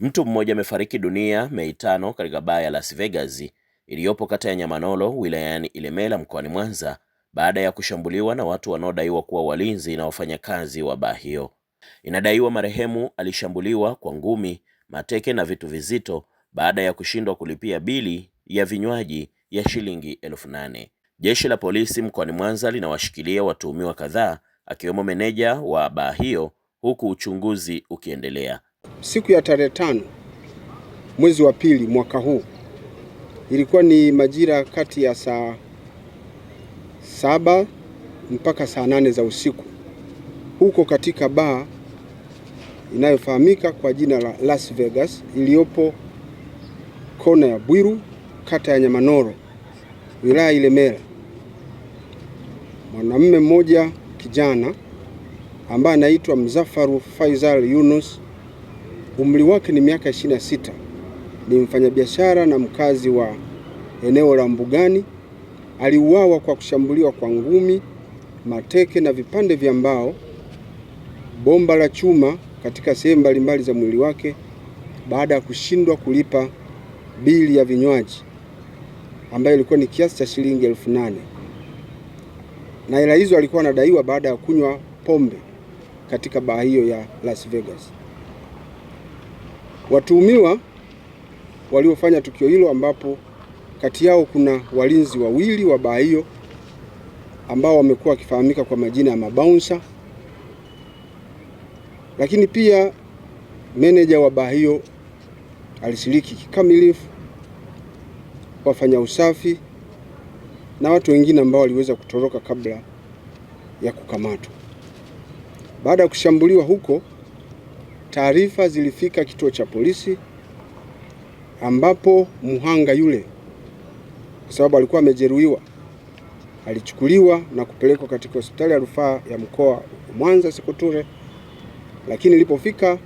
Mtu mmoja amefariki dunia Mei 5 katika baa ya Las Vegas iliyopo kata ya Nyamanolo wilayani Ilemela mkoani Mwanza baada ya kushambuliwa na watu wanaodaiwa kuwa walinzi na wafanyakazi wa baa hiyo. Inadaiwa marehemu alishambuliwa kwa ngumi, mateke na vitu vizito baada ya kushindwa kulipia bili ya vinywaji ya shilingi 8,000. Jeshi la polisi mkoani Mwanza linawashikilia watuhumiwa kadhaa akiwemo meneja wa baa hiyo huku uchunguzi ukiendelea. Siku ya tarehe 5 mwezi wa pili mwaka huu, ilikuwa ni majira kati ya saa 7 mpaka saa 8 za usiku, huko katika baa inayofahamika kwa jina la Las Vegas iliyopo kona ya Bwiru, kata ya Nyamanolo, wilaya Ilemela. Mwanamume mmoja kijana ambaye anaitwa Mzafaru Faisal Yunus, umri wake ni miaka 26, ni mfanyabiashara na mkazi wa eneo la Mbugani, aliuawa kwa kushambuliwa kwa ngumi, mateke na vipande vya mbao, bomba la chuma katika sehemu mbalimbali za mwili wake baada ya kushindwa kulipa bili ya vinywaji ambayo ilikuwa ni kiasi cha shilingi 8,000. Na hela hizo alikuwa anadaiwa baada ya kunywa pombe katika baa hiyo ya Las Vegas. Watuhumiwa waliofanya tukio hilo, ambapo kati yao kuna walinzi wawili wa baa hiyo ambao wamekuwa wakifahamika kwa majina ya mabouncer, lakini pia meneja wa baa hiyo alishiriki kikamilifu, wafanya usafi na watu wengine ambao waliweza kutoroka kabla ya kukamatwa. Baada ya kushambuliwa huko, taarifa zilifika kituo cha polisi, ambapo muhanga yule, kwa sababu alikuwa amejeruhiwa, alichukuliwa na kupelekwa katika hospitali ya rufaa ya mkoa wa Mwanza Sekoture. Lakini ilipofika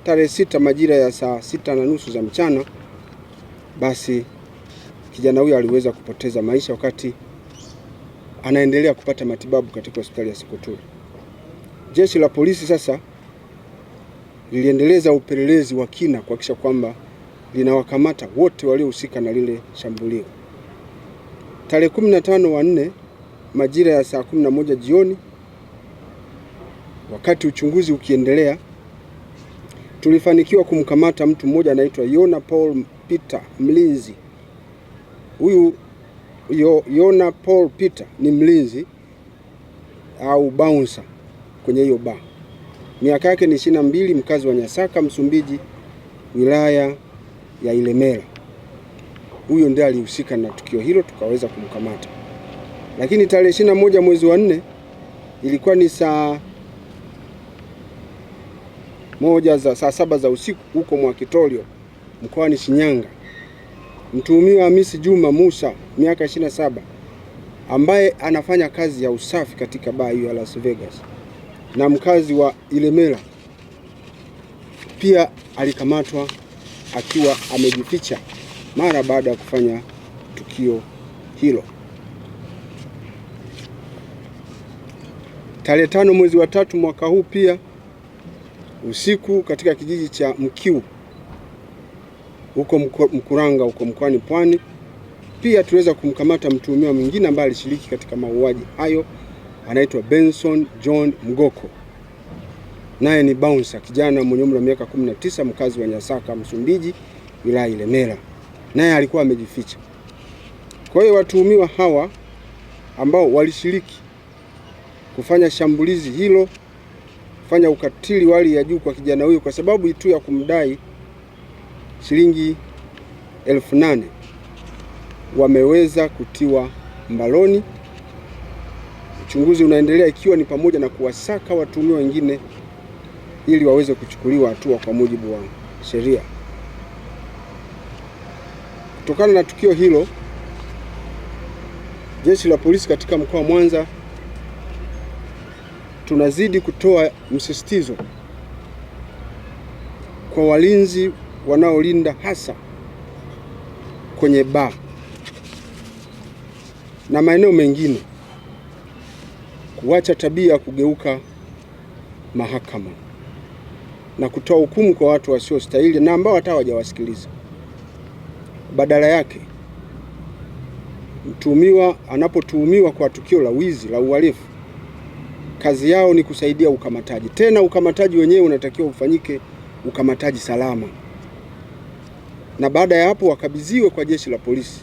tarehe 6 majira ya saa 6:30 za mchana, basi kijana huyo aliweza kupoteza maisha wakati anaendelea kupata matibabu katika hospitali ya Sekoture. Jeshi la polisi sasa liliendeleza upelelezi wa kina kuhakikisha kwamba linawakamata wote waliohusika na lile shambulio. Tarehe 15/4 majira ya saa 11 jioni, wakati uchunguzi ukiendelea, tulifanikiwa kumkamata mtu mmoja anaitwa Yona Paul Peter, mlinzi. Huyu Yona Paul Peter ni mlinzi au bouncer kwenye hiyo bar. Miaka yake ni 22, mkazi wa Nyasaka, Msumbiji, wilaya ya Ilemela. Huyo ndiye alihusika na tukio hilo, tukaweza kumkamata. Lakini tarehe 21 mwezi wa 4, ilikuwa ni saa 7 za usiku, huko Mwakitolio mkoani Shinyanga, mtuhumiwa Hamisi Juma Musa, miaka 27, ambaye anafanya kazi ya usafi katika baa hiyo ya Las Vegas na mkazi wa Ilemela, pia alikamatwa akiwa amejificha mara baada ya kufanya tukio hilo. Tarehe 5 mwezi wa 3 mwaka huu, pia usiku, katika kijiji cha Mkiu huko Mkuranga huko mkoani Pwani, pia tuweza kumkamata mtuhumiwa mwingine ambaye alishiriki katika mauaji hayo, anaitwa Benson John Mgoko, naye ni bouncer, kijana mwenye umri wa miaka 19, mkazi wa Nyasaka, Msumbiji, wilaya Ilemela, naye alikuwa amejificha. Kwa hiyo watuhumiwa hawa ambao walishiriki kufanya shambulizi hilo, kufanya ukatili wa hali ya juu kwa kijana huyo kwa sababu tu ya kumdai shilingi 8,000, wameweza kutiwa mbaloni. Uchunguzi unaendelea, ikiwa ni pamoja na kuwasaka watuhumiwa wengine ili waweze kuchukuliwa hatua kwa mujibu wa sheria. Kutokana na tukio hilo, jeshi la polisi katika mkoa wa Mwanza tunazidi kutoa msisitizo kwa walinzi wanaolinda hasa kwenye baa na maeneo mengine kuacha tabia ya kugeuka mahakama. na kutoa hukumu kwa watu wasiostahili na ambao hata hawajawasikiliza. Badala yake, mtuhumiwa anapotuhumiwa kwa tukio la wizi la uhalifu, kazi yao ni kusaidia ukamataji. Tena ukamataji wenyewe unatakiwa ufanyike ukamataji salama, na baada ya hapo wakabidhiwe kwa jeshi la polisi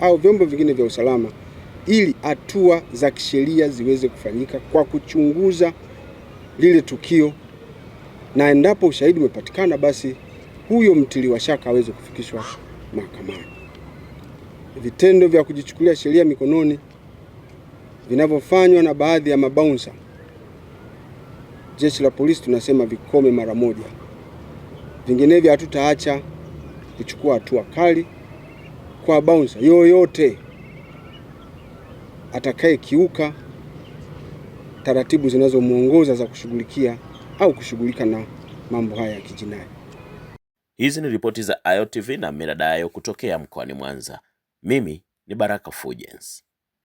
au vyombo vingine vya usalama ili hatua za kisheria ziweze kufanyika kwa kuchunguza lile tukio, na endapo ushahidi umepatikana, basi huyo mtiliwa shaka aweze kufikishwa mahakamani. Vitendo vya kujichukulia sheria mikononi vinavyofanywa na baadhi ya mabaunsa, jeshi la polisi tunasema vikome mara moja. Vinginevyo hatutaacha kuchukua hatua kali kwa baunsa yoyote atakaye kiuka taratibu zinazomuongoza za kushughulikia au kushughulika na mambo haya ya kijinai. Hizi ni ripoti za Ayo TV na Millard Ayo kutokea mkoani Mwanza. Mimi ni Baraka Fulgence.